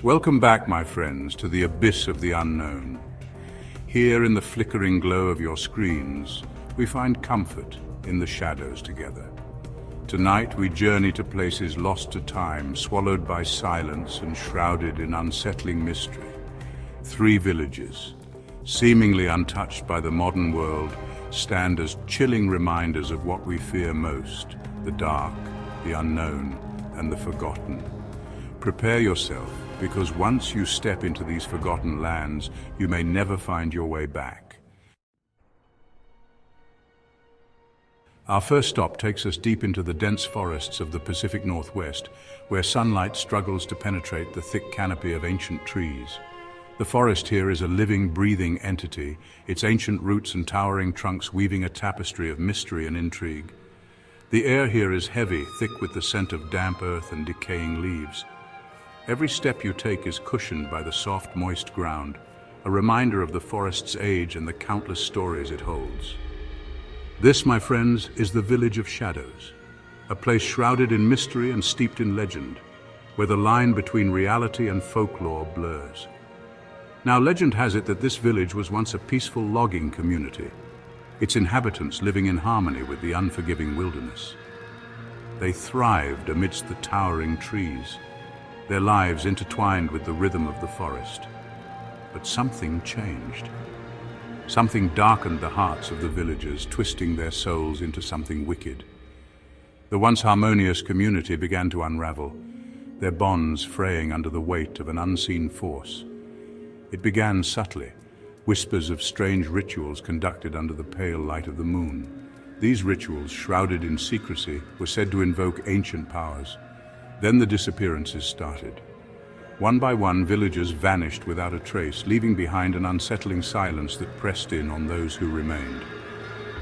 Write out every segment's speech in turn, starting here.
Welcome back, my friends, to the abyss of the unknown. Here in the flickering glow of your screens, we find comfort in the shadows together. Tonight we journey to places lost to time, swallowed by silence and shrouded in unsettling mystery. 3 villages, seemingly untouched by the modern world, stand as chilling reminders of what we fear most: the dark, the unknown, and the forgotten. Prepare yourself, because once you step into these forgotten lands, you may never find your way back. Our first stop takes us deep into the dense forests of the Pacific Northwest, where sunlight struggles to penetrate the thick canopy of ancient trees. The forest here is a living, breathing entity, its ancient roots and towering trunks weaving a tapestry of mystery and intrigue. The air here is heavy, thick with the scent of damp earth and decaying leaves. Every step you take is cushioned by the soft, moist ground, a reminder of the forest's age and the countless stories it holds. This, my friends, is the Village of Shadows, a place shrouded in mystery and steeped in legend, where the line between reality and folklore blurs. Now, legend has it that this village was once a peaceful logging community, its inhabitants living in harmony with the unforgiving wilderness. They thrived amidst the towering trees, their lives intertwined with the rhythm of the forest. But something changed. Something darkened the hearts of the villagers, twisting their souls into something wicked. The once harmonious community began to unravel, their bonds fraying under the weight of an unseen force. It began subtly, whispers of strange rituals conducted under the pale light of the moon. These rituals, shrouded in secrecy, were said to invoke ancient powers. Then the disappearances started. One by one, villagers vanished without a trace, leaving behind an unsettling silence that pressed in on those who remained.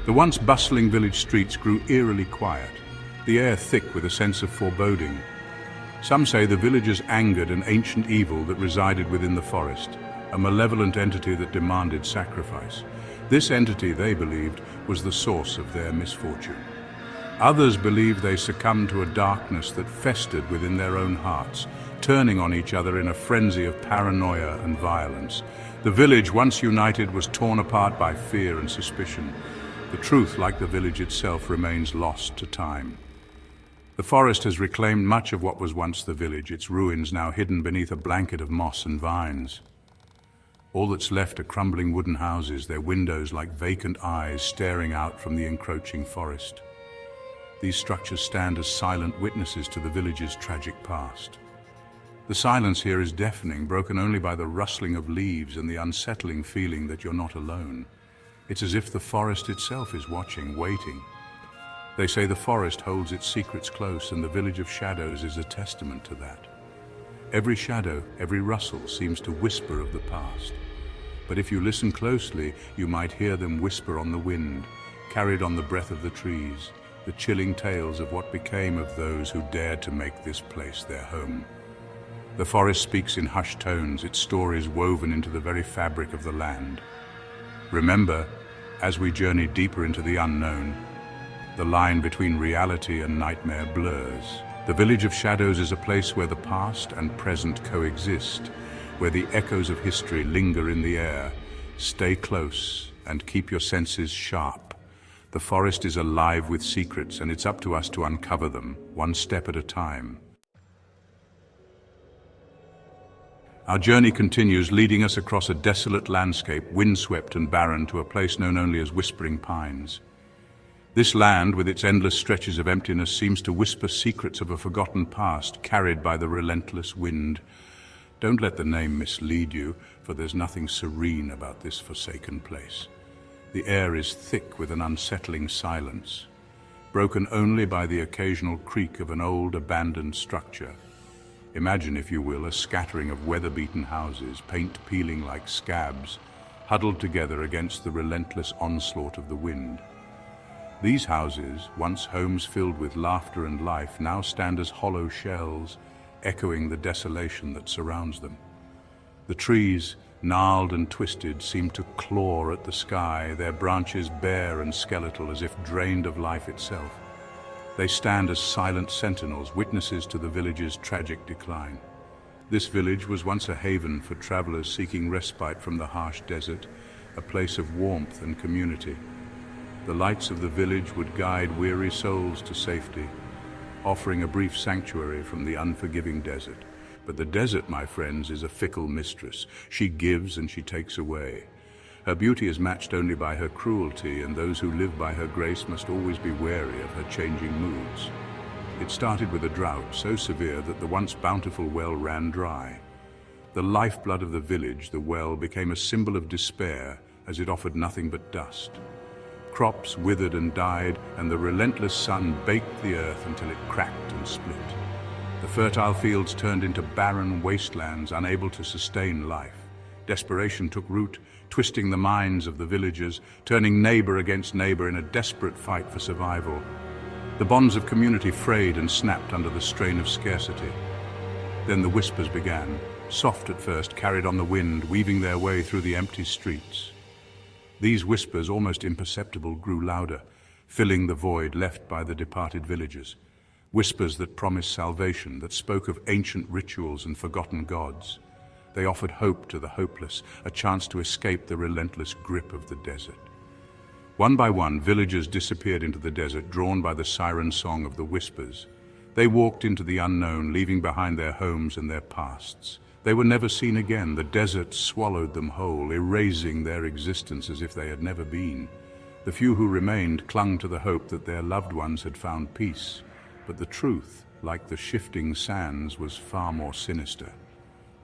The once bustling village streets grew eerily quiet, the air thick with a sense of foreboding. Some say the villagers angered an ancient evil that resided within the forest, a malevolent entity that demanded sacrifice. This entity, they believed, was the source of their misfortune. Others believed they succumbed to a darkness that festered within their own hearts, turning on each other in a frenzy of paranoia and violence. The village, once united, was torn apart by fear and suspicion. The truth, like the village itself, remains lost to time. The forest has reclaimed much of what was once the village, its ruins now hidden beneath a blanket of moss and vines. All that's left are crumbling wooden houses, their windows like vacant eyes staring out from the encroaching forest. These structures stand as silent witnesses to the village's tragic past. The silence here is deafening, broken only by the rustling of leaves and the unsettling feeling that you're not alone. It's as if the forest itself is watching, waiting. They say the forest holds its secrets close, and the Village of Shadows is a testament to that. Every shadow, every rustle seems to whisper of the past. But if you listen closely, you might hear them whisper on the wind, carried on the breath of the trees, the chilling tales of what became of those who dared to make this place their home. The forest speaks in hushed tones, its stories woven into the very fabric of the land. Remember, as we journey deeper into the unknown, the line between reality and nightmare blurs. The Village of Shadows is a place where the past and present coexist, where the echoes of history linger in the air. Stay close and keep your senses sharp. The forest is alive with secrets, and it's up to us to uncover them, one step at a time. Our journey continues, leading us across a desolate landscape, windswept and barren, to a place known only as Whispering Pines. This land, with its endless stretches of emptiness, seems to whisper secrets of a forgotten past, carried by the relentless wind. Don't let the name mislead you, for there's nothing serene about this forsaken place. The air is thick with an unsettling silence, broken only by the occasional creak of an old, abandoned structure. Imagine, if you will, a scattering of weather-beaten houses, paint peeling like scabs, huddled together against the relentless onslaught of the wind. These houses, once homes filled with laughter and life, now stand as hollow shells, echoing the desolation that surrounds them. The trees, gnarled and twisted, seem to claw at the sky, their branches bare and skeletal as if drained of life itself. They stand as silent sentinels, witnesses to the village's tragic decline. This village was once a haven for travelers seeking respite from the harsh desert, a place of warmth and community. The lights of the village would guide weary souls to safety, offering a brief sanctuary from the unforgiving desert. But the desert, my friends, is a fickle mistress. She gives and she takes away. Her beauty is matched only by her cruelty, and those who live by her grace must always be wary of her changing moods. It started with a drought so severe that the once bountiful well ran dry. The lifeblood of the village, the well, became a symbol of despair as it offered nothing but dust. Crops withered and died, and the relentless sun baked the earth until it cracked and split. The fertile fields turned into barren wastelands, unable to sustain life. Desperation took root, twisting the minds of the villagers, turning neighbor against neighbor in a desperate fight for survival. The bonds of community frayed and snapped under the strain of scarcity. Then the whispers began, soft at first, carried on the wind, weaving their way through the empty streets. These whispers, almost imperceptible, grew louder, filling the void left by the departed villagers. Whispers that promised salvation, that spoke of ancient rituals and forgotten gods. They offered hope to the hopeless, a chance to escape the relentless grip of the desert. One by one, villagers disappeared into the desert, drawn by the siren song of the whispers. They walked into the unknown, leaving behind their homes and their pasts. They were never seen again. The desert swallowed them whole, erasing their existence as if they had never been. The few who remained clung to the hope that their loved ones had found peace. But the truth, like the shifting sands, was far more sinister.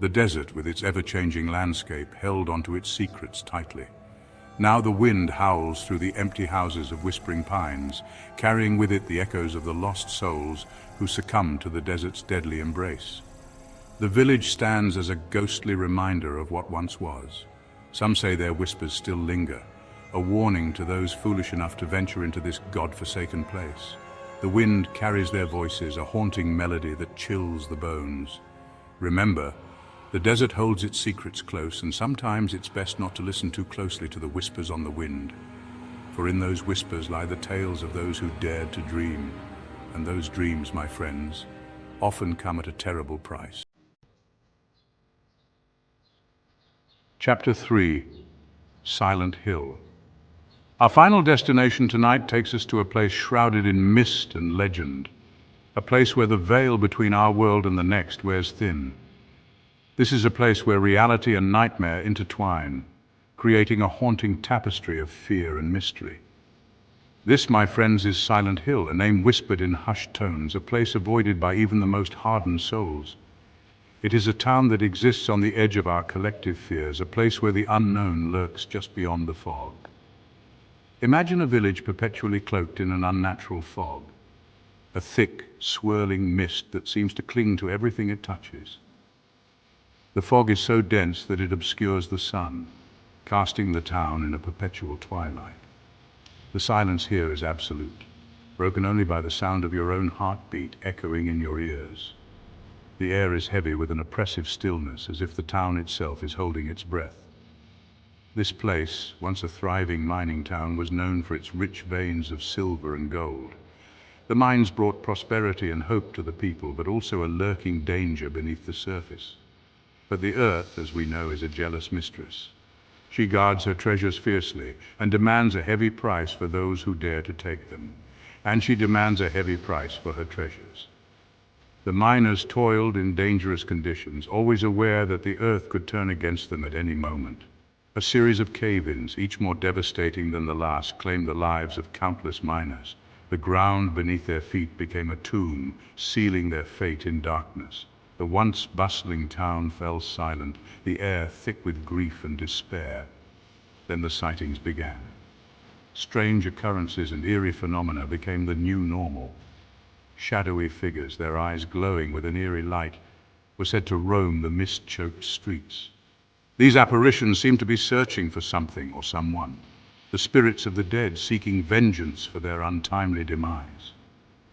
The desert, with its ever-changing landscape, held onto its secrets tightly. Now the wind howls through the empty houses of whispering pines, carrying with it the echoes of the lost souls who succumbed to the desert's deadly embrace. The village stands as a ghostly reminder of what once was. Some say their whispers still linger, a warning to those foolish enough to venture into this God-forsaken place. The wind carries their voices, a haunting melody that chills the bones. Remember, the desert holds its secrets close, and sometimes it's best not to listen too closely to the whispers on the wind. For in those whispers lie the tales of those who dared to dream. And those dreams, my friends, often come at a terrible price. Chapter 3. Silent Hill. Our final destination tonight takes us to a place shrouded in mist and legend. A place where the veil between our world and the next wears thin. This is a place where reality and nightmare intertwine, creating a haunting tapestry of fear and mystery. This, my friends, is Silent Hill, a name whispered in hushed tones, a place avoided by even the most hardened souls. It is a town that exists on the edge of our collective fears, a place where the unknown lurks just beyond the fog. Imagine a village perpetually cloaked in an unnatural fog, a thick, swirling mist that seems to cling to everything it touches. The fog is so dense that it obscures the sun, casting the town in a perpetual twilight. The silence here is absolute, broken only by the sound of your own heartbeat echoing in your ears. The air is heavy with an oppressive stillness, as if the town itself is holding its breath. This place, once a thriving mining town, was known for its rich veins of silver and gold. The mines brought prosperity and hope to the people, but also a lurking danger beneath the surface. But the earth, as we know, is a jealous mistress. She guards her treasures fiercely and demands a heavy price for those who dare to take them. And she demands a heavy price for her treasures. The miners toiled in dangerous conditions, always aware that the earth could turn against them at any moment. A series of cave-ins, each more devastating than the last, claimed the lives of countless miners. The ground beneath their feet became a tomb, sealing their fate in darkness. The once bustling town fell silent, the air thick with grief and despair. Then the sightings began. Strange occurrences and eerie phenomena became the new normal. Shadowy figures, their eyes glowing with an eerie light, were said to roam the mist-choked streets. These apparitions seemed to be searching for something or someone, the spirits of the dead seeking vengeance for their untimely demise.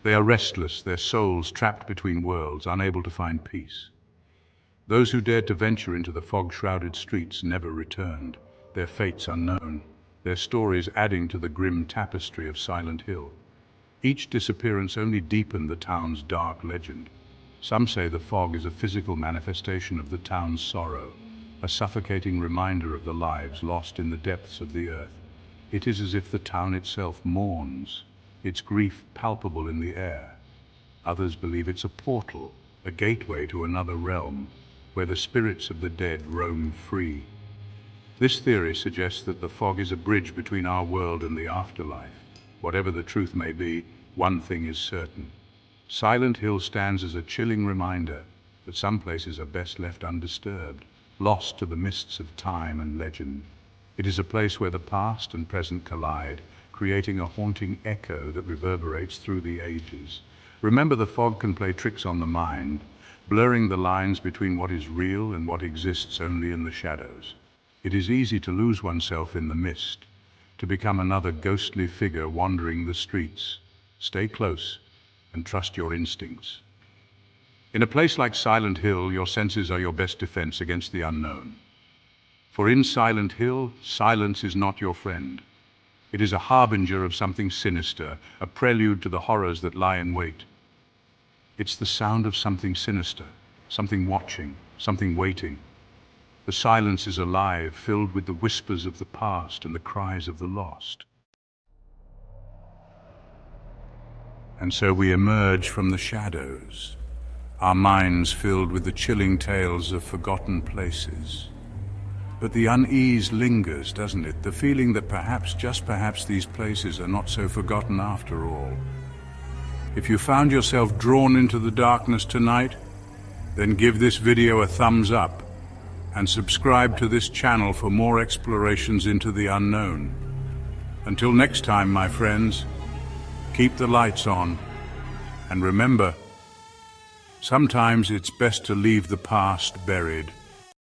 They are restless, their souls trapped between worlds, unable to find peace. Those who dared to venture into the fog-shrouded streets never returned, their fates unknown, their stories adding to the grim tapestry of Silent Hill. Each disappearance only deepened the town's dark legend. Some say the fog is a physical manifestation of the town's sorrow, a suffocating reminder of the lives lost in the depths of the earth. It is as if the town itself mourns, its grief palpable in the air. Others believe it's a portal, a gateway to another realm, where the spirits of the dead roam free. This theory suggests that the fog is a bridge between our world and the afterlife. Whatever the truth may be, one thing is certain. Silent Hill stands as a chilling reminder that some places are best left undisturbed, lost to the mists of time and legend. It is a place where the past and present collide, creating a haunting echo that reverberates through the ages. Remember, the fog can play tricks on the mind, blurring the lines between what is real and what exists only in the shadows. It is easy to lose oneself in the mist, to become another ghostly figure wandering the streets. Stay close and trust your instincts. In a place like Silent Hill, your senses are your best defense against the unknown. For in Silent Hill, silence is not your friend. It is a harbinger of something sinister, a prelude to the horrors that lie in wait. It's the sound of something sinister, something watching, something waiting. The silence is alive, filled with the whispers of the past and the cries of the lost. And so we emerge from the shadows, our minds filled with the chilling tales of forgotten places. But the unease lingers, doesn't it? The feeling that perhaps, just perhaps, these places are not so forgotten after all. If you found yourself drawn into the darkness tonight, then give this video a thumbs up and subscribe to this channel for more explorations into the unknown. Until next time, my friends, keep the lights on, and remember, sometimes it's best to leave the past buried.